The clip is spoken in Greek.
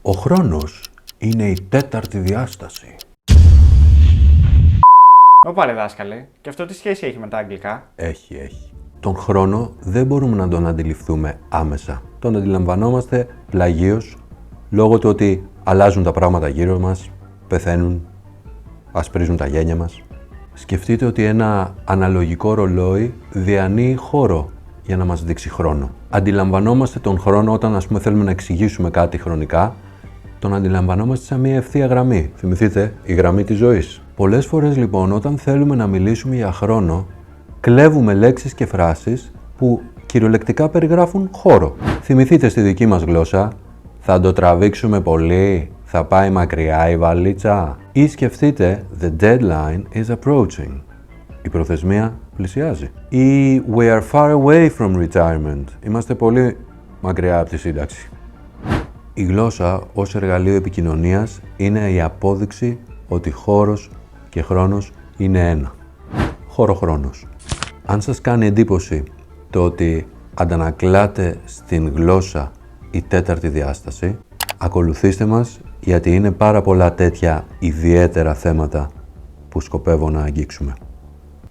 Ο χρόνος είναι η τέταρτη διάσταση. Ωπα ρε δάσκαλε, και αυτό τι σχέση έχει με τα αγγλικά? Έχει. Τον χρόνο δεν μπορούμε να τον αντιληφθούμε άμεσα. Τον αντιλαμβανόμαστε πλαγίως, λόγω του ότι αλλάζουν τα πράγματα γύρω μας, πεθαίνουν, ασπρίζουν τα γένια μας. Σκεφτείτε ότι ένα αναλογικό ρολόι διανύει χώρο για να μας δείξει χρόνο. Αντιλαμβανόμαστε τον χρόνο όταν, θέλουμε να εξηγήσουμε κάτι χρονικά, τον αντιλαμβανόμαστε σαν μια ευθεία γραμμή. Θυμηθείτε, η γραμμή της ζωής. Πολλές φορές λοιπόν, όταν θέλουμε να μιλήσουμε για χρόνο, κλέβουμε λέξεις και φράσεις που κυριολεκτικά περιγράφουν χώρο. Θυμηθείτε στη δική μας γλώσσα, θα το τραβήξουμε πολύ, θα πάει μακριά η βαλίτσα. Ή σκεφτείτε, the deadline is approaching. Η προθεσμία πλησιάζει. Ή we are far away from retirement. Είμαστε πολύ μακριά από τη σύνταξη. Η γλώσσα ως εργαλείο επικοινωνίας είναι η απόδειξη ότι χώρος και χρόνος είναι ένα. Χώρο-χρόνος. Αν σας κάνει εντύπωση το ότι αντανακλάται στην γλώσσα η τέταρτη διάσταση, ακολουθήστε μας γιατί είναι πάρα πολλά τέτοια ιδιαίτερα θέματα που σκοπεύω να αγγίξουμε.